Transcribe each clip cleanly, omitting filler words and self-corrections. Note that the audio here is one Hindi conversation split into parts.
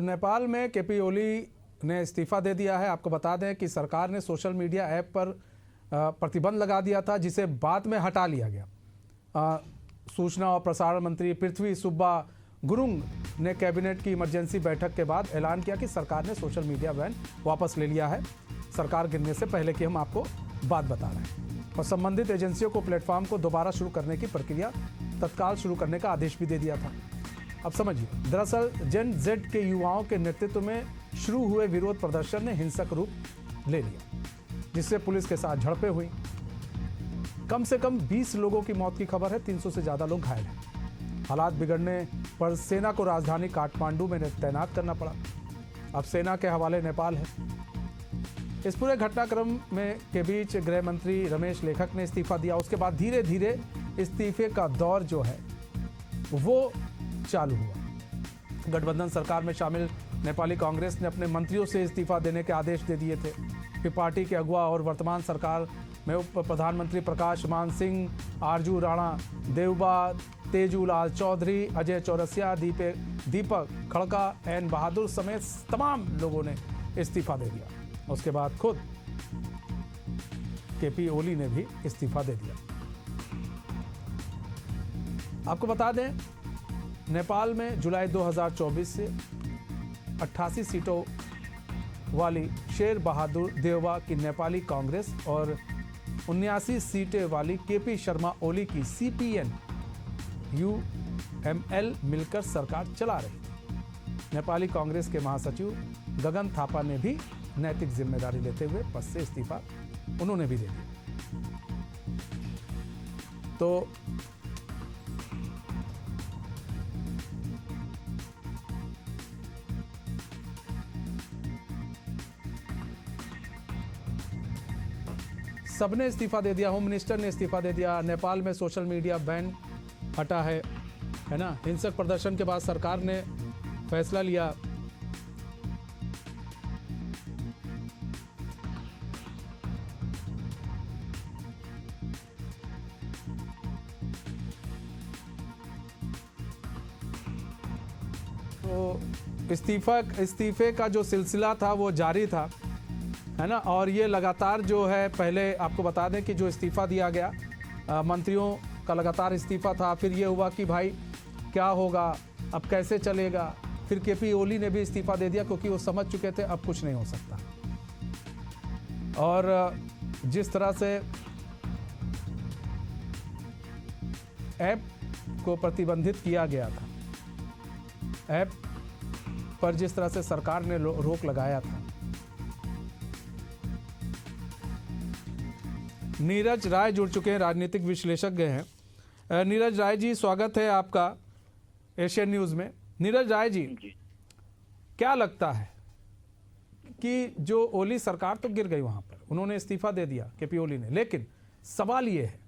तो नेपाल में केपी ओली ने इस्तीफा दे दिया है। आपको बता दें कि सरकार ने सोशल मीडिया ऐप पर प्रतिबंध लगा दिया था, जिसे बाद में हटा लिया गया। सूचना और प्रसारण मंत्री पृथ्वी सुब्बा गुरुंग ने कैबिनेट की इमरजेंसी बैठक के बाद ऐलान किया कि सरकार ने सोशल मीडिया बैन वापस ले लिया है। सरकार गिरने से पहले की हम आपको बात बता रहे हैं। और संबंधित एजेंसियों को प्लेटफॉर्म को दोबारा शुरू करने की प्रक्रिया तत्काल शुरू करने का आदेश भी दे दिया था। अब समझिए, दरअसल जेन जेड के युवाओं के नेतृत्व में शुरू हुए विरोध प्रदर्शन ने हिंसक रूप ले लिया, जिससे पुलिस के साथ झड़पें हुई। कम से कम 20 लोगों की मौत की खबर है, 300 से ज्यादा लोग घायल हैं। हालात बिगड़ने पर सेना को राजधानी काठमांडू में तैनात करना पड़ा। अब सेना के हवाले नेपाल है। इस पूरे घटनाक्रम में के बीच गृह मंत्री रमेश लेखक ने इस्तीफा दिया। उसके बाद धीरे धीरे इस्तीफे का दौर जो है वो चालू हुआ। गठबंधन सरकार में शामिल नेपाली कांग्रेस ने अपने मंत्रियों से इस्तीफा देने के आदेश दे दिए थे। फिर पार्टी के अगुवा और वर्तमान सरकार में उप प्रधानमंत्री प्रकाश मान सिंह, आरजू राणा, देवबा, तेजूलाल चौधरी, अजय चौरसिया, दीपक खड़का, एन बहादुर समेत तमाम लोगों ने इस्तीफा दे दिया। उसके बाद खुद केपी ओली ने भी इस्तीफा दे दिया। आपको बता दें, नेपाल में जुलाई 2024 से 88 सीटों वाली शेर बहादुर देवबा की नेपाली कांग्रेस और 79 सीटें वाली केपी शर्मा ओली की सीपीएन यूएमएल मिलकर सरकार चला रही थी। नेपाली कांग्रेस के महासचिव गगन थापा ने भी नैतिक जिम्मेदारी लेते हुए पद से इस्तीफा उन्होंने भी दे दिया। तो सबने इस्तीफा दे दिया। होम मिनिस्टर ने इस्तीफा दे दिया। नेपाल में सोशल मीडिया बैन हटा है ना। हिंसक प्रदर्शन के बाद सरकार ने फैसला लिया। तो इस्तीफे का जो सिलसिला था वो जारी था, है ना। और ये लगातार जो है, पहले आपको बता दें कि जो इस्तीफा दिया गया मंत्रियों का लगातार इस्तीफा था। फिर ये हुआ कि भाई क्या होगा, अब कैसे चलेगा। फिर केपी ओली ने भी इस्तीफा दे दिया, क्योंकि वो समझ चुके थे अब कुछ नहीं हो सकता। और जिस तरह से ऐप को प्रतिबंधित किया गया था, ऐप पर जिस तरह से सरकार ने रोक लगाया था। नीरज राय जुड़ चुके हैं, राजनीतिक विश्लेषज्ञ हैं। नीरज राय जी, स्वागत है आपका एशियन न्यूज़ में। नीरज राय जी, क्या लगता है कि जो ओली सरकार तो गिर गई, वहां पर उन्होंने इस्तीफा दे दिया केपी ओली ने, लेकिन सवाल ये है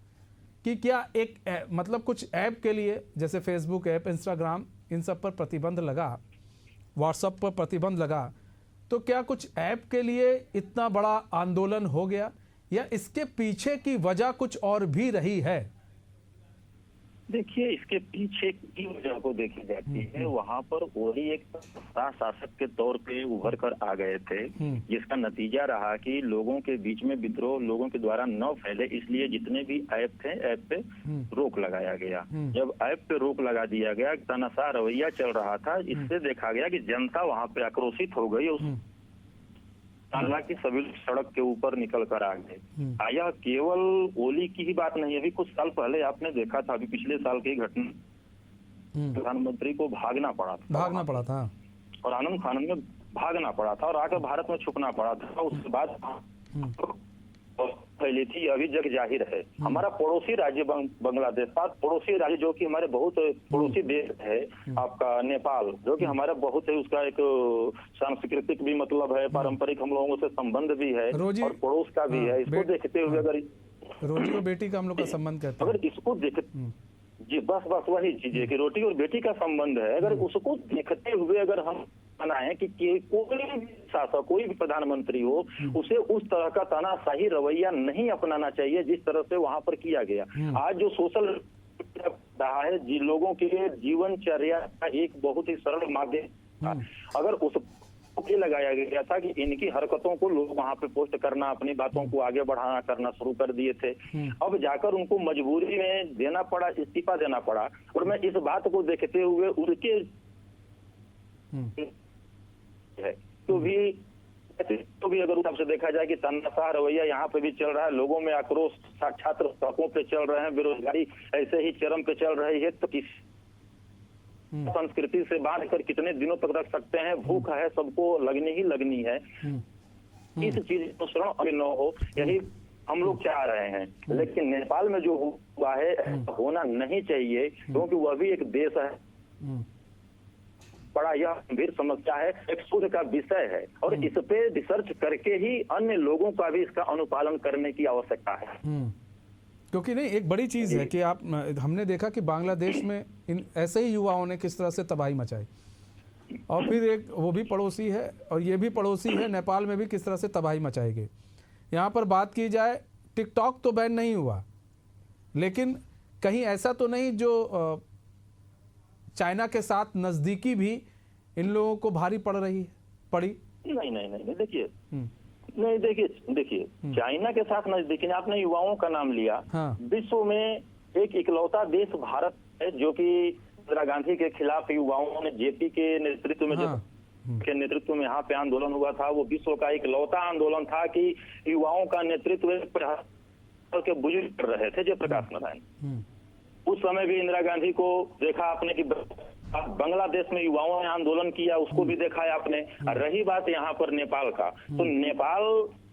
कि क्या एक मतलब कुछ ऐप के लिए, जैसे फेसबुक ऐप, इंस्टाग्राम, इन सब पर प्रतिबंध लगा, व्हाट्सएप पर प्रतिबंध लगा, तो क्या कुछ ऐप के लिए इतना बड़ा आंदोलन हो गया, या इसके पीछे की वजह कुछ और भी रही है? देखिए, इसके पीछे की वजह को देखी जाती है। वहाँ पर ओली एक शासक के तौर पे उभर कर आ गए थे, जिसका नतीजा रहा कि लोगों के बीच में विद्रोह लोगों के द्वारा न फैले, इसलिए जितने भी ऐप थे, ऐप पे रोक लगाया गया। जब ऐप पे रोक लगा दिया गया, तनाशाह रवैया चल रहा था, इससे देखा गया कि जनता वहाँ पे आक्रोशित हो गई। हालांकि सभी सड़क के ऊपर निकल कर आ गए। यह केवल ओली की ही बात नहीं है। अभी कुछ साल पहले आपने देखा था, अभी पिछले साल की घटना, प्रधानमंत्री को भागना पड़ा था और आनंद फानंद में भागना पड़ा था और आकर भारत में छुपना पड़ा था। उसके बाद फैली थी, अभी जग जाहिर है। हमारा पड़ोसी राज्य बांग्लादेश, पड़ोसी राज्य जो कि हमारे बहुत पड़ोसी देश है, आपका नेपाल, जो कि हमारा बहुत है, उसका एक सांस्कृतिक भी मतलब है, पारंपरिक हम लोगों से संबंध भी है और पड़ोस का भी है। इसको देखते हुए अगर रोटी और बेटी का हम लोग का संबंध कहते हैं, अगर इसको जी बस वही चीज है कि रोटी और बेटी का संबंध है। अगर उसको देखते हुए अगर हम बनाए कि कोई भी शासक, कोई भी प्रधानमंत्री हो, उसे उस तरह का तानाशाही रवैया नहीं अपनाना चाहिए जिस तरह से वहां पर किया गया। आज जो सोशल रहा है, लोगों के जीवनचर्या का एक बहुत ही सरल माध्यम था। अगर उस ये लगाया गया था कि इनकी हरकतों को लोग वहां पे पोस्ट करना, अपनी बातों को आगे बढ़ाना करना शुरू कर दिए थे। अब जाकर उनको मजबूरी में देना पड़ा, इस्तीफा देना पड़ा। और मैं इस बात को देखते हुए उनके है तो भी अगर उस हिसाब से देखा जाए कि तन्नाशाह रवैया यहाँ पे भी चल रहा है, लोगों में आक्रोश, छात्र सड़कों पे चल रहे हैं, बेरोजगारी ऐसे ही चरम पे चल रही है, तो किस संस्कृति से बांध कर कितने दिनों तक रख सकते हैं? भूख है, सबको लगनी ही लगनी है। इस चीज को शरण अभी न हो, यही हम लोग चाह रहे हैं। लेकिन नेपाल में जो हुआ है होना नहीं चाहिए, क्योंकि वह भी एक देश है। बड़ा यह गंभीर समस्या है, एक शोध का विषय है, और इस पे रिसर्च करके ही अन्य लोगों का भी इसका अनुपालन करने की आवश्यकता है। क्योंकि नहीं, एक बड़ी चीज़ है कि हमने देखा कि बांग्लादेश में इन ऐसे ही युवाओं ने किस तरह से तबाही मचाई, और फिर एक वो भी पड़ोसी है और ये भी पड़ोसी है, नेपाल में भी किस तरह से तबाही मचाई गई। यहाँ पर बात की जाए, टिकटॉक तो बैन नहीं हुआ, लेकिन कहीं ऐसा तो नहीं जो चाइना के साथ नज़दीकी भी इन लोगों को भारी पड़ी? नहीं, देखिए चाइना के साथ नजदीकी, आपने युवाओं का नाम लिया। हाँ। विश्व में एक इकलौता देश भारत है जो कि इंदिरा गांधी के खिलाफ युवाओं ने जेपी के नेतृत्व में यहाँ पे आंदोलन हुआ था। वो विश्व का इकलौता आंदोलन था कि युवाओं का नेतृत्व के बुजुर्ग कर रहे थे, जयप्रकाश नारायण। उस समय भी इंदिरा गांधी को देखा आपने कि बांग्लादेश में युवाओं ने आंदोलन किया, उसको भी देखा है आपने। रही बात यहाँ पर नेपाल का, तो नेपाल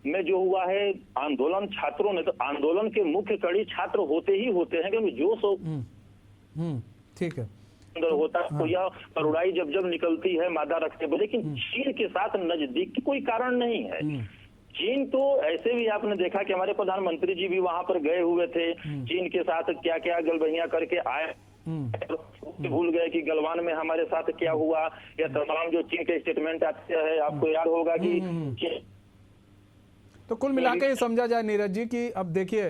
में जो हुआ है आंदोलन छात्रों ने, तो आंदोलन के मुख्य कड़ी छात्र होते ही होते हैं, क्योंकि जोश ठीक है अंदर होता है। तो यह करुड़ाई जब निकलती है मादा रखते हुए, लेकिन चीन के साथ नजदीक कोई कारण नहीं है। चीन तो ऐसे भी आपने देखा कि हमारे प्रधानमंत्री जी भी वहां पर गए हुए थे, चीन के साथ क्या क्या गलबहियां करके आए, भूल गए कि गलवान में हमारे साथ क्या हुआ, या तमाम जो चीन के स्टेटमेंट आते हैं, आपको याद होगा कि तो कुल मिलाकर ये समझा जाए नीरज जी कि अब देखिए,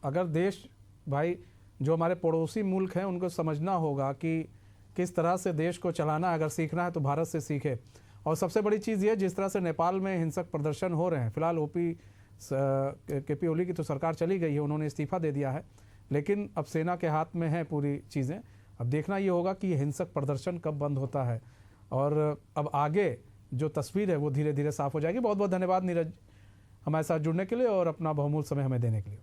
अगर देश भाई जो हमारे पड़ोसी मुल्क हैं उनको समझना होगा कि किस तरह से देश को चलाना, अगर सीखना है तो भारत से सीखे। और सबसे बड़ी चीज़ ये, जिस तरह से नेपाल में हिंसक प्रदर्शन हो रहे हैं, फिलहाल केपी ओली की तो सरकार चली गई है, उन्होंने इस्तीफा दे दिया है, लेकिन अब सेना के हाथ में है पूरी चीज़ें। अब देखना ये होगा कि ये हिंसक प्रदर्शन कब बंद होता है, और अब आगे जो तस्वीर है वो धीरे धीरे साफ हो जाएगी। बहुत बहुत धन्यवाद नीरज हमारे साथ जुड़ने के लिए और अपना बहुमूल्य समय हमें देने के लिए।